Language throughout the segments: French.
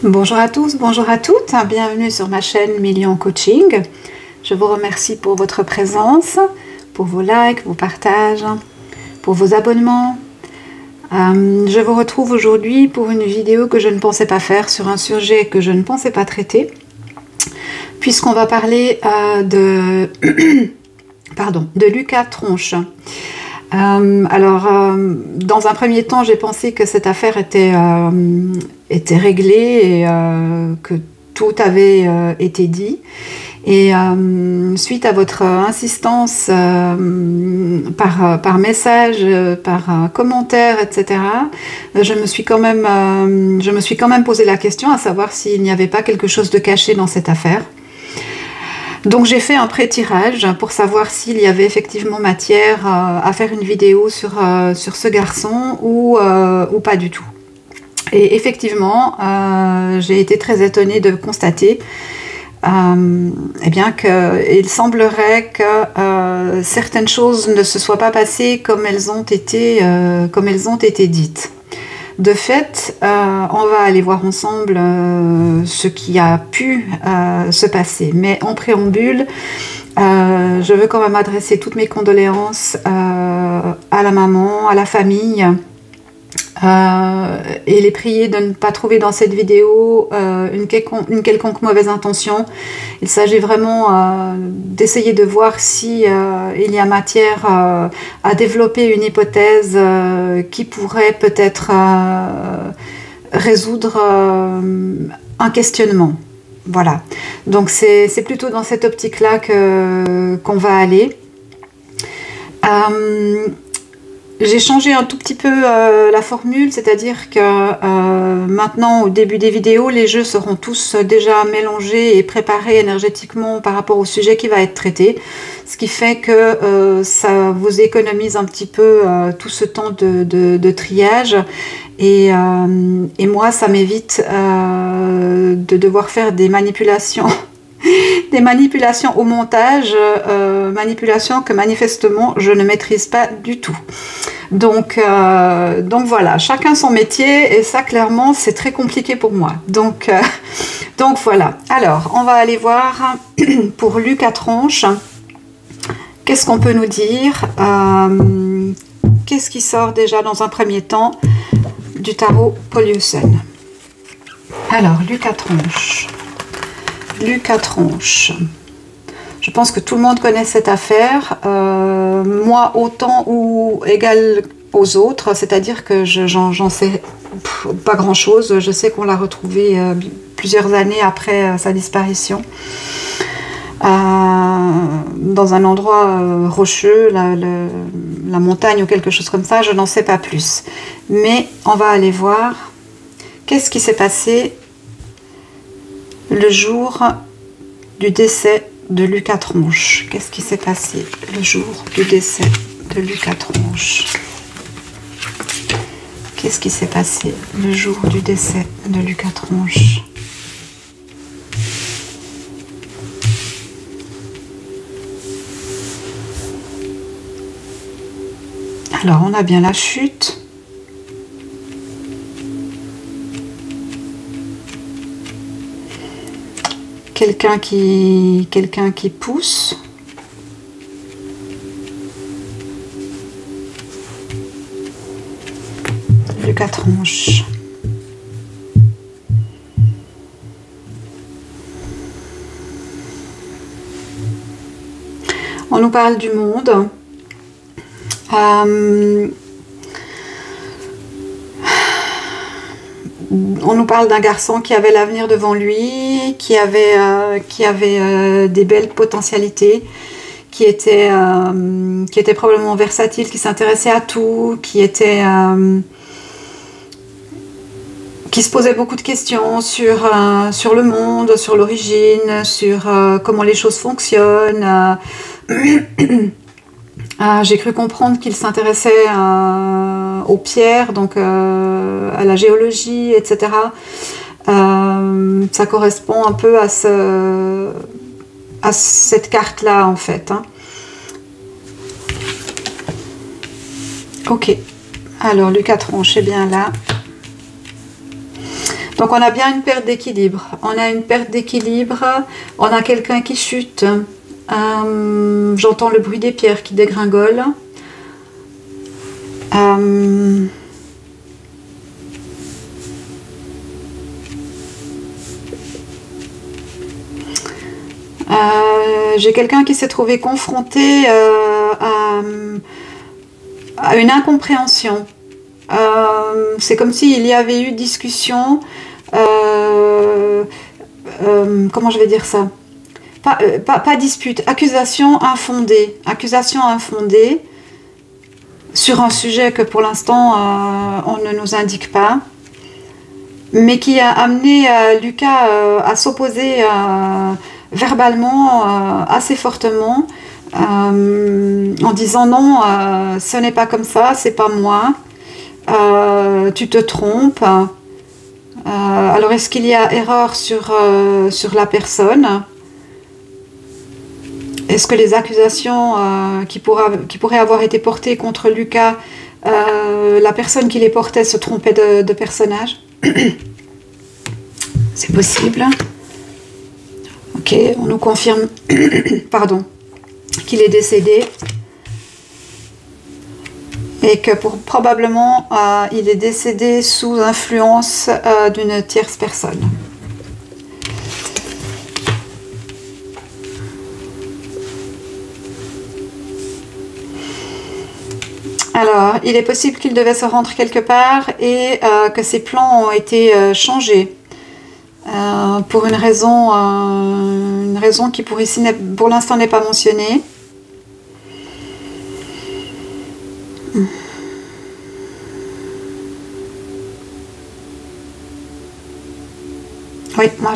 Bonjour à tous, bonjour à toutes, bienvenue sur ma chaîne Million Coaching. Je vous remercie pour votre présence, pour vos likes, vos partages, pour vos abonnements. Je vous retrouve aujourd'hui pour une vidéo que je ne pensais pas faire sur un sujet que je ne pensais pas traiter, puisqu'on va parler de Lucas Tronche. Dans un premier temps, j'ai pensé que cette affaire était réglée et que tout avait été dit. Et suite à votre insistance par message, par commentaire, etc., je me suis quand même posé la question à savoir s'il n'y avait pas quelque chose de caché dans cette affaire. Donc j'ai fait un pré-tirage pour savoir s'il y avait effectivement matière à faire une vidéo sur ce garçon ou pas du tout. Et effectivement, j'ai été très étonnée de constater qu'il semblerait que certaines choses ne se soient pas passées comme elles ont été dites. De fait, on va aller voir ensemble ce qui a pu se passer. Mais en préambule, je veux quand même adresser toutes mes condoléances à la maman, à la famille, et les prier de ne pas trouver dans cette vidéo une quelconque mauvaise intention. Il s'agit vraiment d'essayer de voir si il y a matière à développer une hypothèse qui pourrait peut-être résoudre un questionnement. Voilà, donc c'est plutôt dans cette optique-là qu'on va aller. J'ai changé un tout petit peu la formule, c'est-à-dire que maintenant, au début des vidéos, les jeux seront tous déjà mélangés et préparés énergétiquement par rapport au sujet qui va être traité, ce qui fait que ça vous économise un petit peu tout ce temps de triage, et moi, ça m'évite de devoir faire des manipulations. Des manipulations au montage, manipulations que manifestement je ne maîtrise pas du tout. Donc voilà, chacun son métier, et ça clairement c'est très compliqué pour moi. Donc voilà. Alors on va aller voir pour Lucas Tronche. Qu'est-ce qu'on peut nous dire? Qu'est-ce qui sort déjà dans un premier temps du tarot Paul-Usson? Alors Lucas Tronche. Lucas Tronche. Je pense que tout le monde connaît cette affaire, moi autant ou égal aux autres, c'est-à-dire que j'en sais pas grand-chose. Je sais qu'on l'a retrouvé plusieurs années après sa disparition, dans un endroit rocheux, la montagne ou quelque chose comme ça, je n'en sais pas plus. Mais on va aller voir qu'est-ce qui s'est passé le jour du décès de Lucas Tronche. Qu'est-ce qui s'est passé le jour du décès de Lucas Tronche? Qu'est-ce qui s'est passé le jour du décès de Lucas Tronche? Alors, on a bien la chute. Quelqu'un qui pousse. Lucas Tronche. On nous parle du monde. On nous parle d'un garçon qui avait l'avenir devant lui, qui avait des belles potentialités, qui était probablement versatile, qui s'intéressait à tout, qui se posait beaucoup de questions sur le monde, sur l'origine, sur comment les choses fonctionnent. J'ai cru comprendre qu'il s'intéressait aux pierres, donc à la géologie, etc. Ça correspond un peu à cette carte-là, en fait. Hein. Ok. Alors, Lucas Tronche est bien là. Donc on a bien une perte d'équilibre. On a une perte d'équilibre. On a quelqu'un qui chute. J'entends le bruit des pierres qui dégringolent. J'ai quelqu'un qui s'est trouvé confronté à une incompréhension. C'est comme s'il y avait eu discussion. Comment je vais dire ça? Pas dispute, accusation infondée. Accusation infondée sur un sujet que pour l'instant on ne nous indique pas, mais qui a amené Lucas à s'opposer verbalement assez fortement en disant non, ce n'est pas comme ça, c'est pas moi, tu te trompes. Alors est-ce qu'il y a erreur sur la personne? Est-ce que les accusations qui pourraient avoir été portées contre Lucas, la personne qui les portait se trompait de personnage? C'est possible. Ok, on nous confirme pardon, qu'il est décédé et que probablement il est décédé sous influence d'une tierce personne. Alors, il est possible qu'il devait se rendre quelque part et que ses plans ont été changés. Pour une raison qui pour ici pour l'instant n'est pas mentionnée. Oui, moi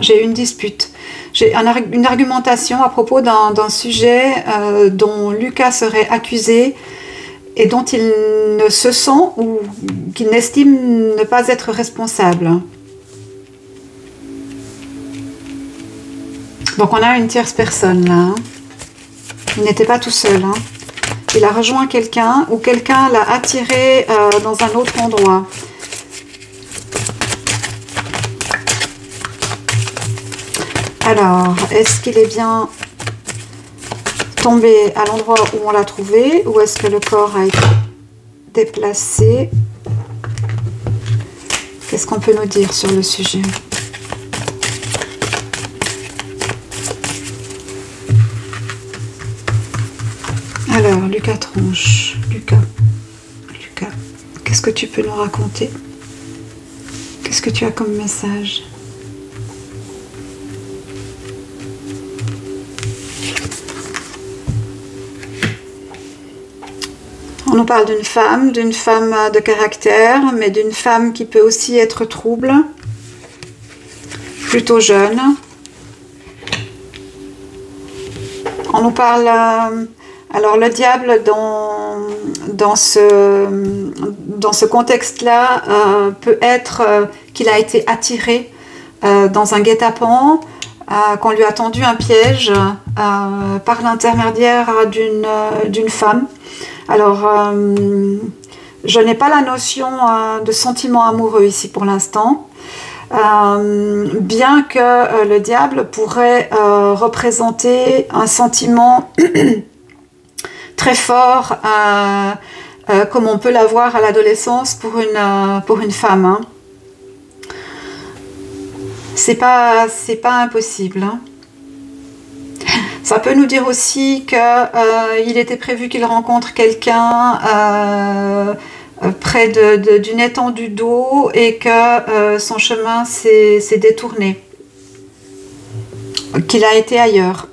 j'ai une dispute. J'ai une argumentation à propos d'un sujet dont Lucas serait accusé et dont il ne se sent ou qu'il n'estime ne pas être responsable. Donc on a une tierce personne là. Hein. Il n'était pas tout seul. Hein. Il a rejoint quelqu'un ou quelqu'un l'a attiré dans un autre endroit. Alors, est-ce qu'il est bien tombé à l'endroit où on l'a trouvé ou est-ce que le corps a été déplacé? Qu'est-ce qu'on peut nous dire sur le sujet? Alors, Lucas Tronche, Lucas, qu'est-ce que tu peux nous raconter? Qu'est-ce que tu as comme message? On nous parle d'une femme de caractère, mais d'une femme qui peut aussi être trouble, plutôt jeune. On nous parle... alors le diable dans ce contexte-là peut être qu'il a été attiré dans un guet-apens, qu'on lui a tendu un piège par l'intermédiaire d'une femme. Alors, je n'ai pas la notion de sentiment amoureux ici pour l'instant, bien que le diable pourrait représenter un sentiment très fort, comme on peut l'avoir à l'adolescence pour une femme. Hein. C'est pas impossible. Hein. Ça peut nous dire aussi qu'il était prévu qu'il rencontre quelqu'un près d'une étendue d'eau et que son chemin s'est détourné, qu'il a été ailleurs.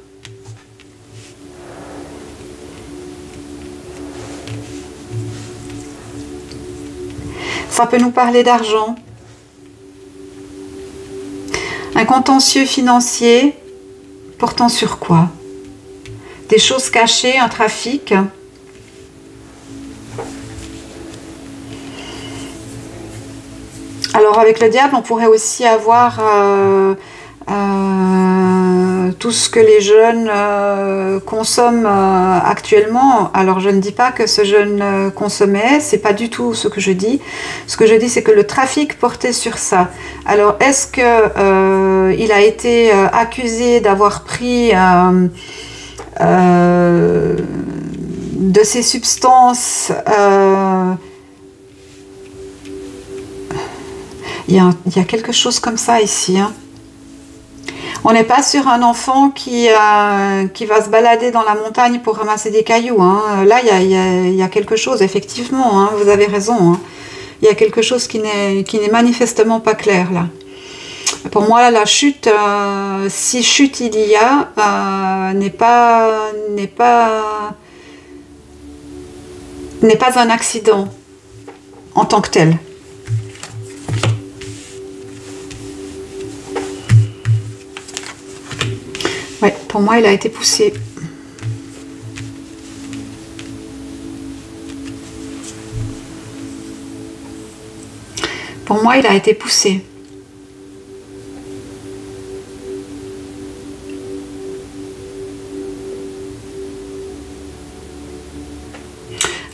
Ça peut nous parler d'argent. Un contentieux financier portant sur quoi? Des choses cachées, un trafic. Alors avec le diable, on pourrait aussi avoir tout ce que les jeunes consomment actuellement. Alors je ne dis pas que ce jeune consommait, c'est pas du tout ce que je dis. Ce que je dis, c'est que le trafic portait sur ça. Alors est-ce que il a été accusé d'avoir pris de ces substances? Il y a quelque chose comme ça ici, hein. On n'est pas sur un enfant qui va se balader dans la montagne pour ramasser des cailloux, hein. Là, il y a quelque chose, effectivement, hein, vous avez raison, hein. Il y a quelque chose qui n'est manifestement pas clair, là. Pour moi, là, la chute, si chute il y a, n'est pas un accident en tant que tel. Ouais, pour moi, il a été poussé. Pour moi, il a été poussé.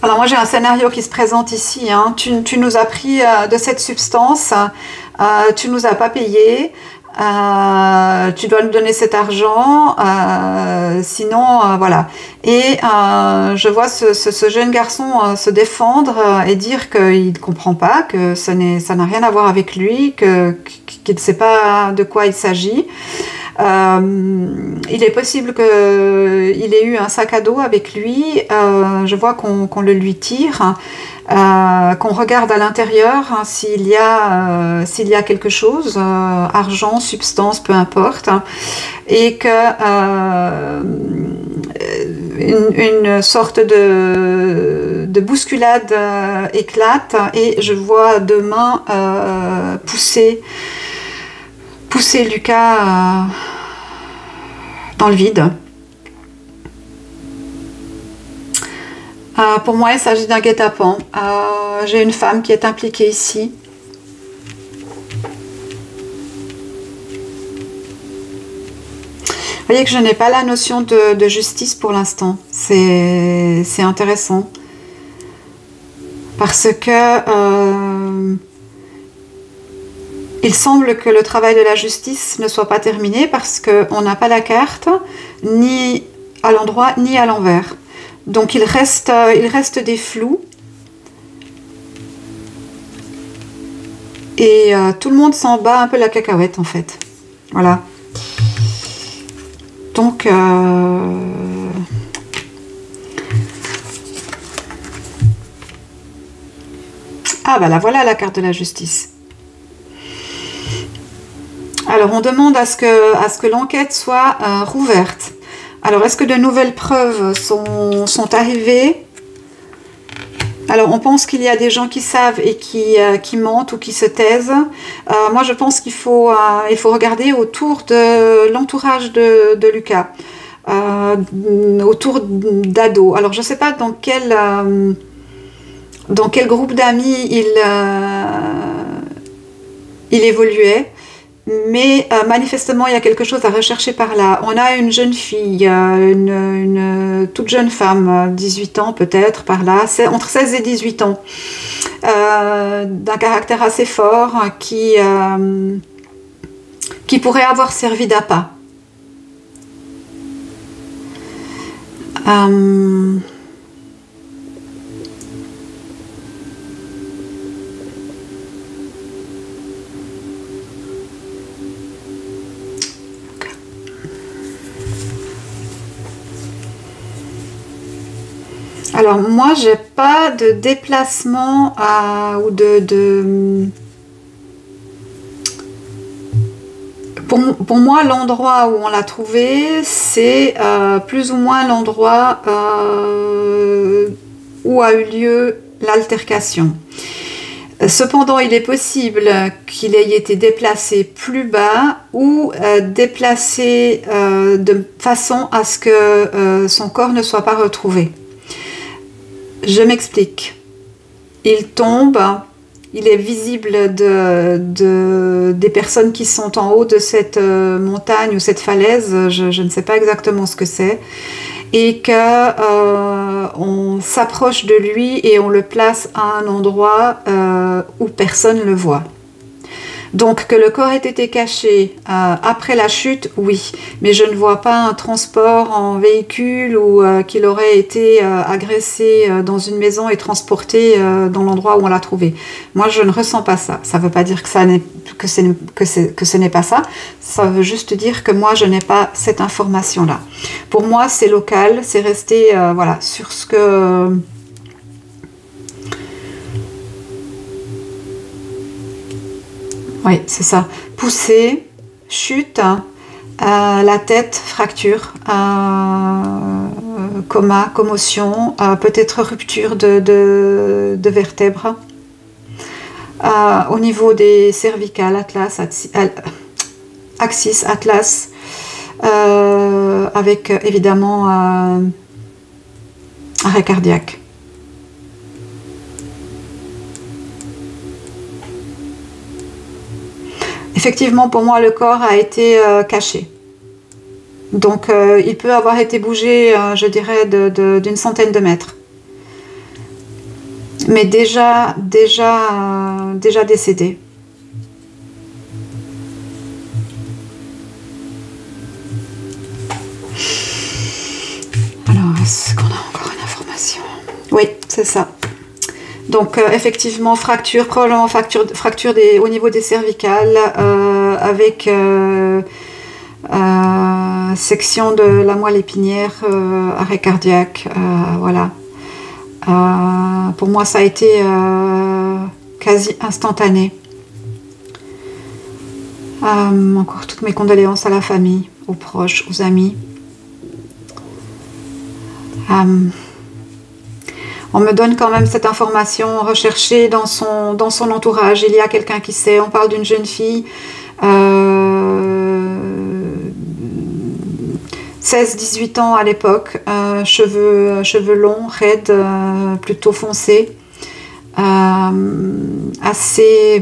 Alors moi, j'ai un scénario qui se présente ici, hein. Tu nous as pris de cette substance, tu nous as pas payé. Tu dois nous donner cet argent, sinon voilà. Et je vois ce jeune garçon se défendre et dire qu'il ne comprend pas, que ça n'a rien à voir avec lui, qu'il ne sait pas de quoi il s'agit. Il est possible qu'il ait eu un sac à dos avec lui. Je vois qu'on le lui tire. Qu'on regarde à l'intérieur, hein, s'il y a quelque chose, argent, substance, peu importe, hein, et que une sorte de bousculade éclate, et je vois deux mains pousser Lucas dans le vide. Pour moi, il s'agit d'un guet-apens. J'ai une femme qui est impliquée ici. Vous voyez que je n'ai pas la notion de justice pour l'instant. C'est intéressant. Parce que il semble que le travail de la justice ne soit pas terminé parce qu'on n'a pas la carte, ni à l'endroit, ni à l'envers. Donc il reste des flous. Et tout le monde s'en bat un peu la cacahuète en fait. Voilà. Donc ah bah là voilà la carte de la justice. Alors on demande à ce que l'enquête soit rouverte. Alors, est-ce que de nouvelles preuves sont arrivées? Alors, on pense qu'il y a des gens qui savent et qui mentent ou qui se taisent. Moi, je pense qu'il faut regarder autour de l'entourage de Lucas, autour d'ados. Alors, je ne sais pas dans quel groupe d'amis il évoluait. Mais manifestement, il y a quelque chose à rechercher par là. On a une jeune fille, une toute jeune femme, 18 ans peut-être, par là, entre 16 et 18 ans, d'un caractère assez fort, qui pourrait avoir servi d'appât. Alors moi, j'ai pas de déplacement ou Pour moi, l'endroit où on l'a trouvé, c'est plus ou moins l'endroit où a eu lieu l'altercation. Cependant, il est possible qu'il ait été déplacé plus bas ou déplacé de façon à ce que son corps ne soit pas retrouvé. Je m'explique. Il tombe, il est visible des personnes qui sont en haut de cette montagne ou cette falaise, je ne sais pas exactement ce que c'est, et que on s'approche de lui et on le place à un endroit où personne ne le voit. Donc que le corps ait été caché après la chute, oui, mais je ne vois pas un transport en véhicule ou qu'il aurait été agressé dans une maison et transporté dans l'endroit où on l'a trouvé. Moi, je ne ressens pas ça. Ça ne veut pas dire que ce n'est pas ça. Ça veut juste dire que moi, je n'ai pas cette information-là. Pour moi, c'est local, c'est resté voilà, sur ce que... Oui, c'est ça. Poussée, chute, la tête, fracture, coma, commotion, peut-être rupture de vertèbres. Au niveau des cervicales, atlas, axis, atlas, avec évidemment arrêt cardiaque. Effectivement, pour moi, le corps a été caché. Donc, il peut avoir été bougé, je dirais, d'une centaine de mètres. Mais déjà décédé. Alors, est-ce qu'on a encore une information? Oui, c'est ça. Donc effectivement, fracture, probablement fracture au niveau des cervicales, avec section de la moelle épinière, arrêt cardiaque, voilà. Pour moi, ça a été quasi instantané. Encore toutes mes condoléances à la famille, aux proches, aux amis. On me donne quand même cette information recherchée dans son entourage. Il y a quelqu'un qui sait. On parle d'une jeune fille, 16-18 ans à l'époque, cheveux longs, raides, plutôt foncés, assez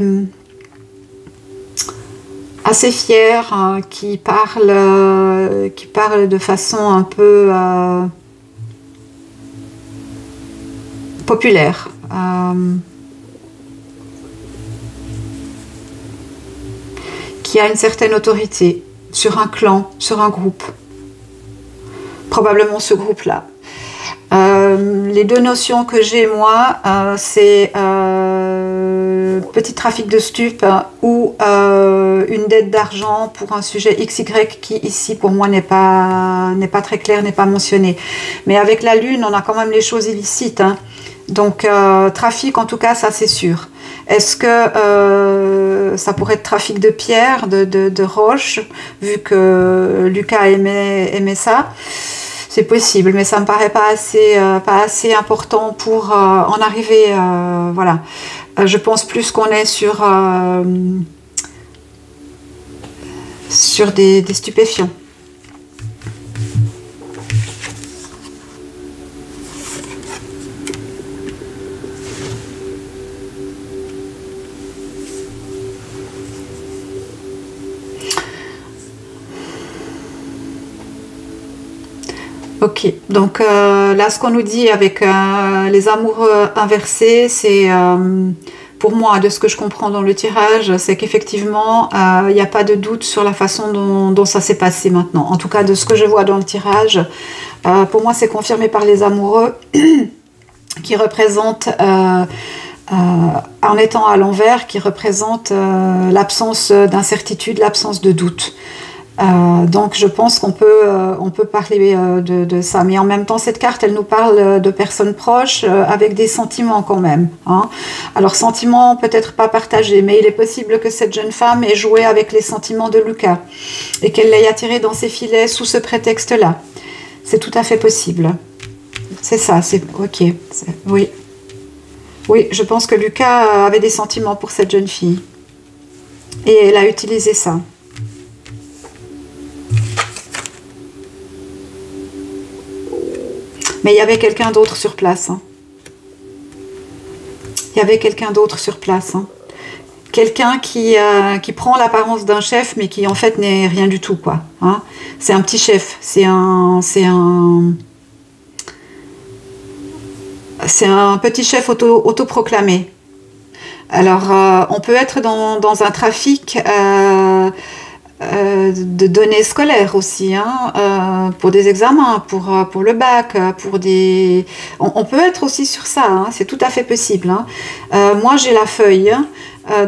fière, qui parle de façon un peu populaire. Qui a une certaine autorité sur un clan, sur un groupe. Probablement ce groupe-là. Les deux notions que j'ai, moi, c'est petit trafic de stupes ou une dette d'argent pour un sujet XY qui, ici, pour moi, n'est pas très clair, n'est pas mentionné. Mais avec la Lune, on a quand même les choses illicites, hein. Donc, trafic, en tout cas, ça, c'est sûr. Est-ce que ça pourrait être trafic de pierres, de roches, vu que Lucas aimait ça? C'est possible, mais ça me paraît pas assez important pour en arriver, voilà. Je pense plus qu'on est sur des stupéfiants. Ok, donc là, ce qu'on nous dit avec les amoureux inversés, c'est, pour moi, de ce que je comprends dans le tirage, c'est qu'effectivement, il n'y a pas de doute sur la façon dont ça s'est passé maintenant. En tout cas, de ce que je vois dans le tirage, pour moi, c'est confirmé par les amoureux qui représentent, en étant à l'envers, qui représentent l'absence d'incertitude, l'absence de doute. Donc je pense qu'on peut parler de ça, mais en même temps cette carte elle nous parle de personnes proches avec des sentiments quand même, hein. Alors sentiments peut-être pas partagés, mais il est possible que cette jeune femme ait joué avec les sentiments de Lucas et qu'elle l'ait attiré dans ses filets sous ce prétexte là. C'est tout à fait possible, c'est ça, c'est ok, oui, je pense que Lucas avait des sentiments pour cette jeune fille et elle a utilisé ça. Mais il y avait quelqu'un d'autre sur place, hein. Il y avait quelqu'un d'autre sur place. Hein. Quelqu'un qui prend l'apparence d'un chef, mais qui en fait n'est rien du tout, quoi. Hein. C'est un petit chef. C'est un petit chef autoproclamé. Alors, on peut être dans un trafic de données scolaires aussi, hein, pour des examens, pour le bac, pour des... On peut être aussi sur ça, hein, c'est tout à fait possible. Hein. Moi, j'ai la feuille.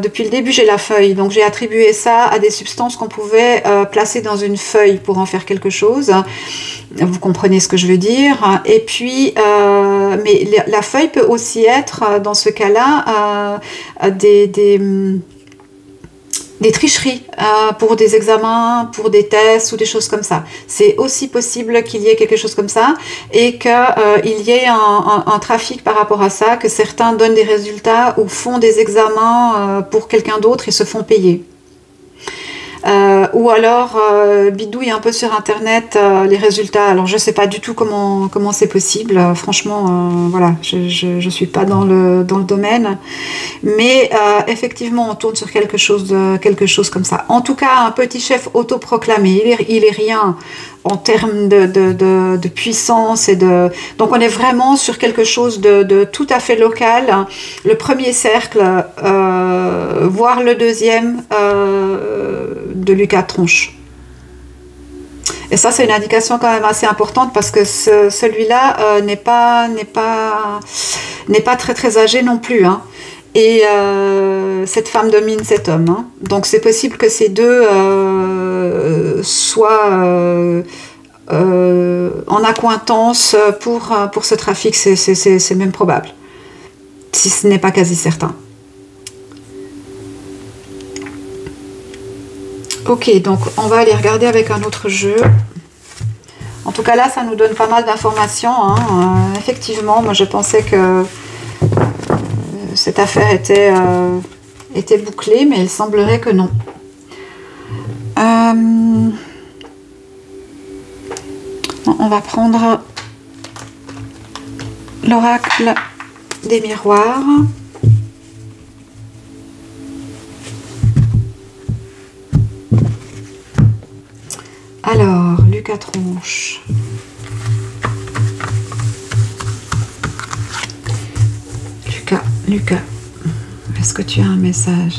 Depuis le début, j'ai la feuille. Donc, j'ai attribué ça à des substances qu'on pouvait placer dans une feuille pour en faire quelque chose. Vous comprenez ce que je veux dire. Et puis, mais la feuille peut aussi être, dans ce cas-là, des tricheries pour des examens, pour des tests ou des choses comme ça. C'est aussi possible qu'il y ait quelque chose comme ça et qu'il y ait un trafic par rapport à ça, que certains donnent des résultats ou font des examens pour quelqu'un d'autre et se font payer. Ou alors bidouille un peu sur internet les résultats. Alors je sais pas du tout comment c'est possible. Franchement, voilà, je suis pas dans le domaine. Mais effectivement, on tourne sur quelque chose comme ça. En tout cas, un petit chef autoproclamé. Il est rien en termes de puissance et de... Donc on est vraiment sur quelque chose de tout à fait local. Le premier cercle, voire le deuxième de Lucas Tronche. Et ça, c'est une indication quand même assez importante parce que celui-là n'est pas très très âgé non plus. Hein. Et cette femme domine cet homme. Hein. Donc c'est possible que ces deux soient en accointance pour ce trafic. C'est même probable, si ce n'est pas quasi certain. Ok, donc on va aller regarder avec un autre jeu. En tout cas là, ça nous donne pas mal d'informations. Hein. Effectivement, moi je pensais que cette affaire était bouclée, mais il semblerait que non. On va prendre l'oracle des miroirs. Alors, Lucas Tronche. Lucas, est-ce que tu as un message?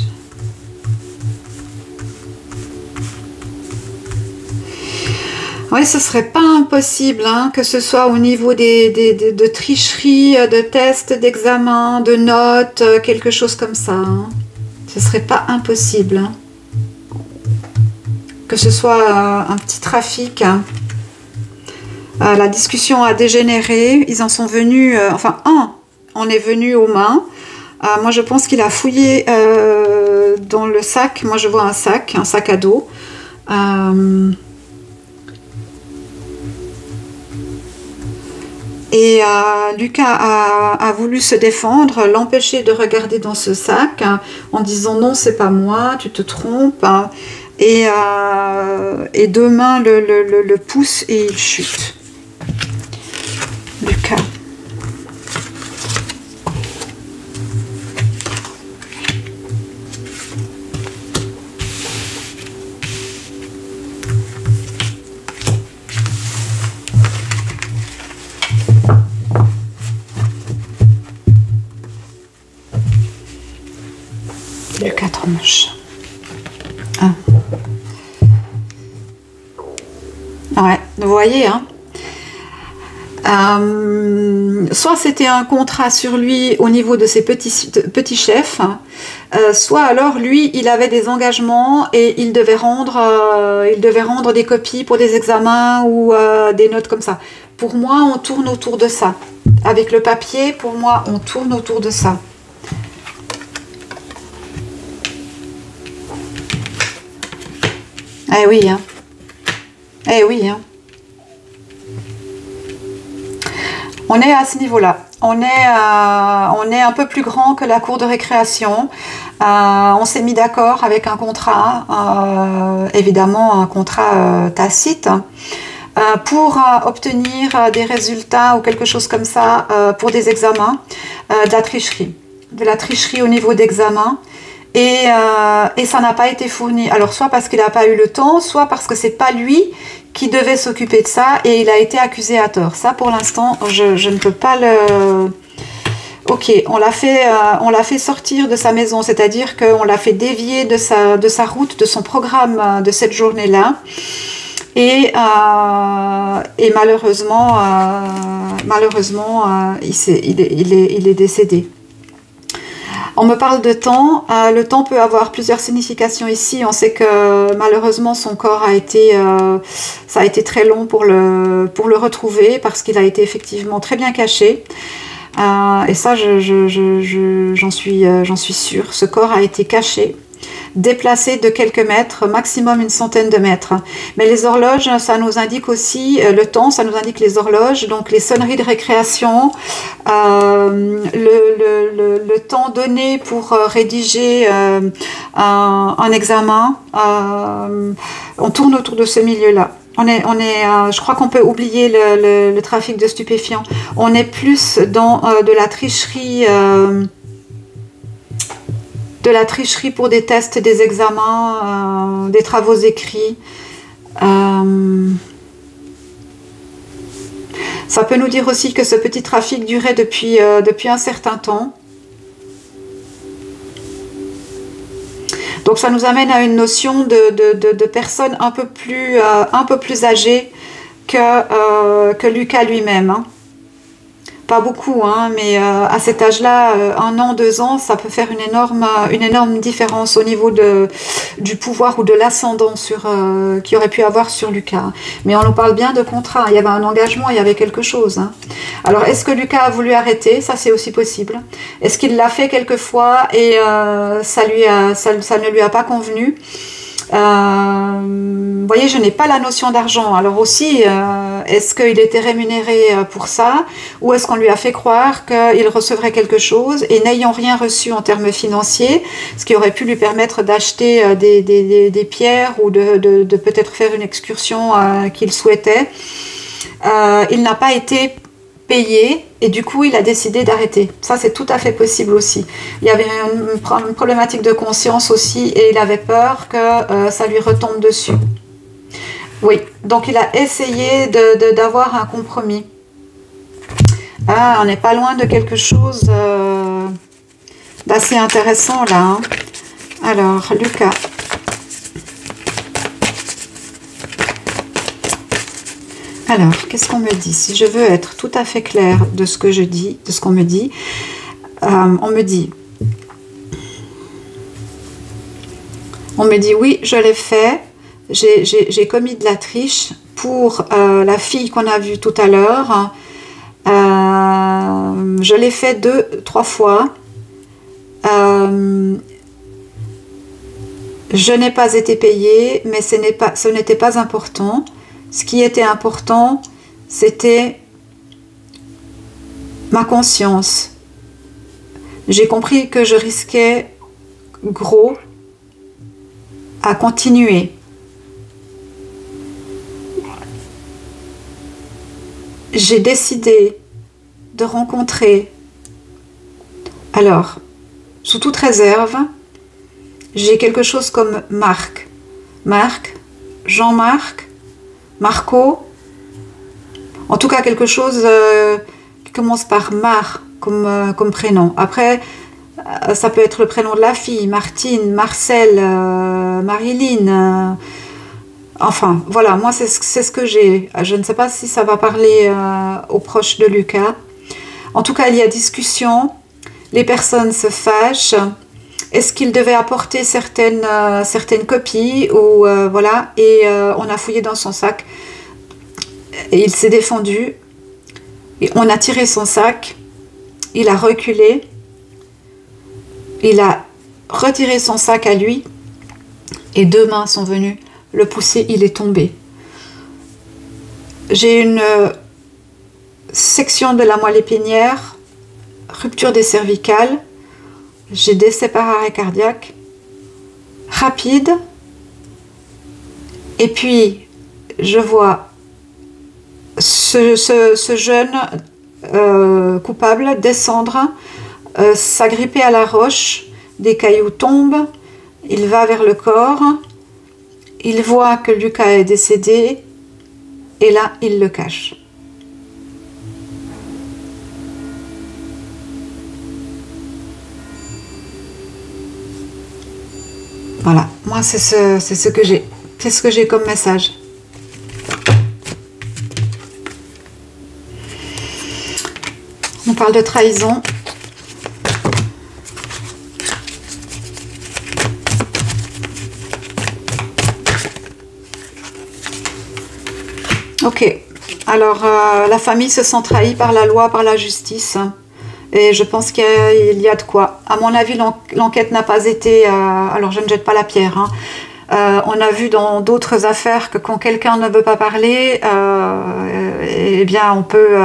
Oui, ce serait pas impossible, hein, que ce soit au niveau de tricheries, de tests, d'examens, de notes, quelque chose comme ça. Hein. Ce serait pas impossible. Hein. Que ce soit un petit trafic. Hein. La discussion a dégénéré. Ils en sont venus... enfin, un en est venu aux mains. Moi, je pense qu'il a fouillé dans le sac. Moi, je vois un sac à dos. Et Lucas a voulu se défendre, l'empêcher de regarder dans ce sac, hein, en disant non, c'est pas moi, tu te trompes. Hein. Et deux mains le poussent et il chute. Lucas. Lucas Tronche. Ah. Ouais, vous voyez, hein. Soit c'était un contrat sur lui au niveau de ses petits chefs, hein, soit alors lui, il avait des engagements et il devait rendre des copies pour des examens ou des notes comme ça. Pour moi, on tourne autour de ça. Avec le papier, pour moi, on tourne autour de ça. Eh oui, hein. Eh oui, hein. On est à ce niveau-là. On est un peu plus grand que la cour de récréation. On s'est mis d'accord avec un contrat, évidemment un contrat tacite, pour obtenir des résultats ou quelque chose comme ça pour des examens, de la tricherie. de la tricherie au niveau d'examen. Et ça n'a pas été fourni. Alors, soit parce qu'il n'a pas eu le temps, soit parce que c'est pas lui qui devait s'occuper de ça et il a été accusé à tort. Ça, pour l'instant, je ne peux pas le... Ok, on l'a fait sortir de sa maison, c'est-à-dire qu'on l'a fait dévier de sa route, de son programme de cette journée-là. Et malheureusement, il est décédé. On me parle de temps. Le temps peut avoir plusieurs significations ici. On sait que malheureusement son corps ça a été très long pour le retrouver parce qu'il a été effectivement très bien caché. Et ça, j'en suis sûre. Ce corps a été caché, déplacé de quelques mètres, maximum une centaine de mètres. Mais les horloges, ça nous indique aussi le temps, ça nous indique les horloges, donc les sonneries de récréation, le temps donné pour rédiger un examen. On tourne autour de ce milieu-là. Je crois qu'on peut oublier le trafic de stupéfiants. On est plus dans de la tricherie pour des tests, des examens, des travaux écrits. Ça peut nous dire aussi que ce petit trafic durait depuis un certain temps. Donc ça nous amène à une notion de personnes un peu plus âgées que Lucas lui-même. Hein. Pas beaucoup, hein, mais à cet âge-là, 1 an, 2 ans, ça peut faire une énorme différence au niveau du pouvoir ou de l'ascendant qu'il aurait pu avoir sur Lucas. Mais on nous parle bien de contrat, il y avait un engagement, il y avait quelque chose. Hein. Alors, est-ce que Lucas a voulu arrêter? Ça, c'est aussi possible. Est-ce qu'il l'a fait quelquefois et ça ne lui a pas convenu? Vous voyez, je n'ai pas la notion d'argent. Alors aussi, est-ce qu'il était rémunéré pour ça ou est-ce qu'on lui a fait croire qu'il recevrait quelque chose et n'ayant rien reçu en termes financiers, ce qui aurait pu lui permettre d'acheter des pierres ou de peut-être faire une excursion qu'il souhaitait, il n'a pas été payé et du coup il a décidé d'arrêter. Ça c'est tout à fait possible aussi. Il y avait une problématique de conscience aussi et il avait peur que ça lui retombe dessus. Oui, donc il a essayé d'avoir un compromis. Ah, on n'est pas loin de quelque chose d'assez intéressant là. Hein. Alors, Lucas. Alors, qu'est-ce qu'on me dit? Si je veux être tout à fait claire de ce que je dis, de ce qu'on me dit, on me dit oui, je l'ai fait, j'ai commis de la triche pour la fille qu'on a vue tout à l'heure, je l'ai fait 2-3 fois, je n'ai pas été payée, mais ce n'était pas important. Ce qui était important, c'était ma conscience. J'ai compris que je risquais gros à continuer. J'ai décidé de rencontrer, alors, sous toute réserve, j'ai quelque chose comme Marc, Jean-Marc, Marco, en tout cas quelque chose qui commence par Mar comme prénom. Après, ça peut être le prénom de la fille, Martine, Marcel, Marilyn. Enfin, voilà, moi c'est ce que j'ai. Je ne sais pas si ça va parler aux proches de Lucas. En tout cas, il y a discussion. Les personnes se fâchent. Est-ce qu'il devait apporter certaines copies ou voilà, et on a fouillé dans son sac et il s'est défendu et on a tiré son sac, il a reculé, il a retiré son sac à lui et 2 mains sont venues le pousser, il est tombé. J'ai une section de la moelle épinière, rupture des cervicales. J'ai décès par arrêt cardiaque rapide et puis je vois ce jeune coupable descendre s'agripper à la roche, des cailloux tombent, il va vers le corps, il voit que Lucas est décédé, et là, il le cache. Voilà, moi c'est ce que j'ai. C'est ce que j'ai comme message. On parle de trahison. Ok. Alors, la famille se sent trahie par la loi, par la justice. Et je pense qu'il y a de quoi. À mon avis, l'enquête n'a pas été... alors, je ne jette pas la pierre. Hein. On a vu dans d'autres affaires que quand quelqu'un ne veut pas parler, eh bien, on peut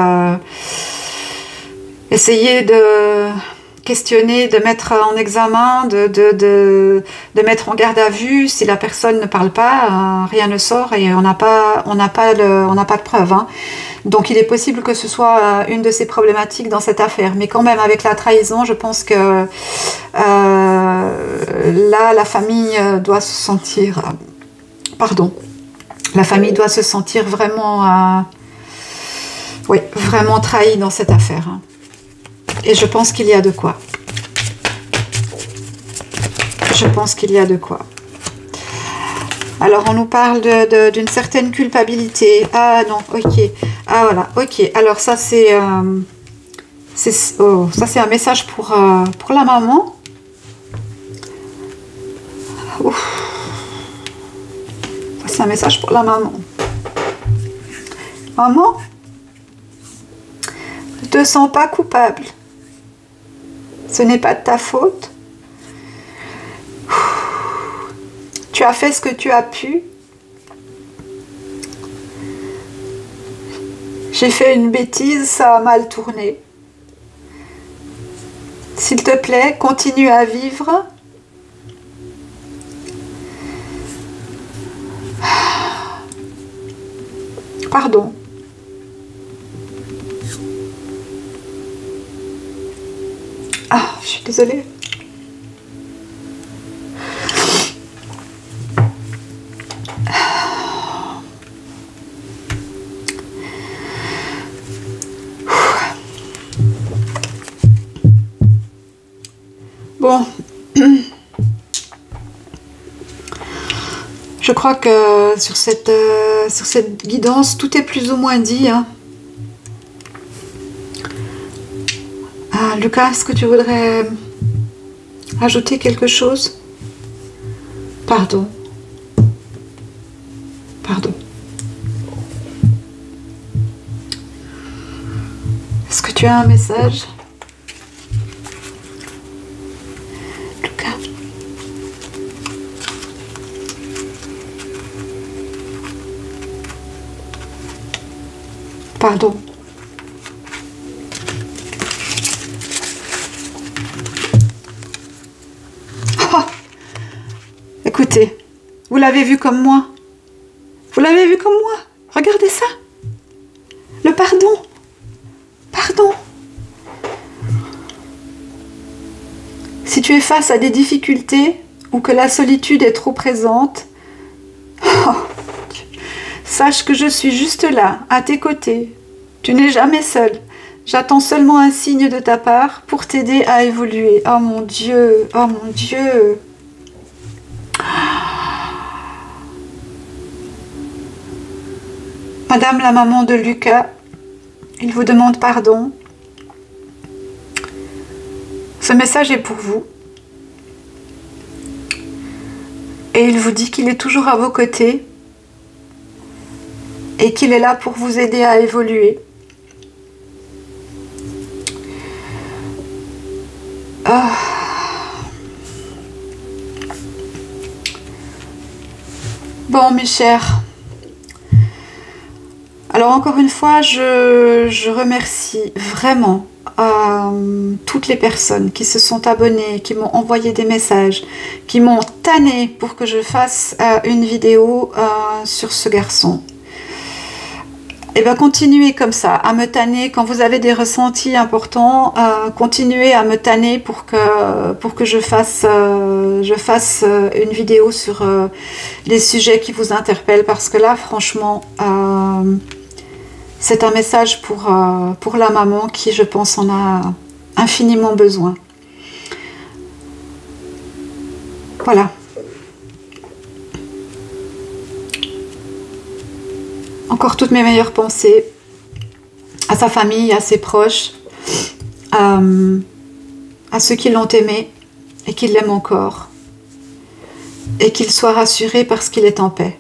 essayer de questionner, de mettre en examen, de mettre en garde à vue. Si la personne ne parle pas, rien ne sort et on n'a pas de preuves. Hein. Donc il est possible que ce soit une de ces problématiques dans cette affaire. Mais quand même, avec la trahison, je pense que là, la famille doit se sentir... pardon. La famille doit se sentir vraiment... oui, vraiment trahie dans cette affaire. Hein. Et je pense qu'il y a de quoi. Je pense qu'il y a de quoi. Alors, on nous parle d'une certaine culpabilité. Ah non, ok. Ah voilà, ok. Alors, ça, c'est un message pour la maman. Ouf. C'est un message pour la maman. Maman, ne te sens pas coupable. Ce n'est pas de ta faute. Tu as fait ce que tu as pu. J'ai fait une bêtise, ça a mal tourné. S'il te plaît, continue à vivre. Pardon. Ah, je suis désolée. Bon. Je crois que sur cette guidance, tout est plus ou moins dit. Hein. Ah, Lucas, est-ce que tu voudrais ajouter quelque chose? Pardon. Pardon. Est-ce que tu as un message? Lucas. Pardon. Écoutez, vous l'avez vu comme moi. Vous l'avez vu comme moi. Regardez ça. Le pardon. Pardon. Si tu es face à des difficultés ou que la solitude est trop présente, sache que je suis juste là, à tes côtés. Tu n'es jamais seul. J'attends seulement un signe de ta part pour t'aider à évoluer. Oh mon Dieu, oh mon Dieu. Madame la maman de Lucas, il vous demande pardon. Ce message est pour vous. Et il vous dit qu'il est toujours à vos côtés et qu'il est là pour vous aider à évoluer. Oh. Bon, mes chers. Alors encore une fois, je remercie vraiment toutes les personnes qui se sont abonnées, qui m'ont envoyé des messages, qui m'ont tanné pour que je fasse une vidéo sur ce garçon. Et bien continuez comme ça, à me tanner quand vous avez des ressentis importants, continuez à me tanner pour que je fasse une vidéo sur les sujets qui vous interpellent, parce que là franchement c'est un message pour la maman qui, je pense, en a infiniment besoin. Voilà. Encore toutes mes meilleures pensées à sa famille, à ses proches, à ceux qui l'ont aimé et qui l'aiment encore, et qu'il soit rassuré parce qu'il est en paix.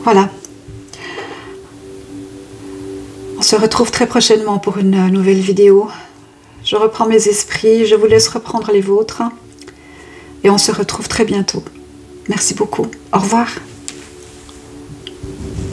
Voilà. On se retrouve très prochainement pour une nouvelle vidéo. Je reprends mes esprits, je vous laisse reprendre les vôtres, et on se retrouve très bientôt. Merci beaucoup. Au revoir.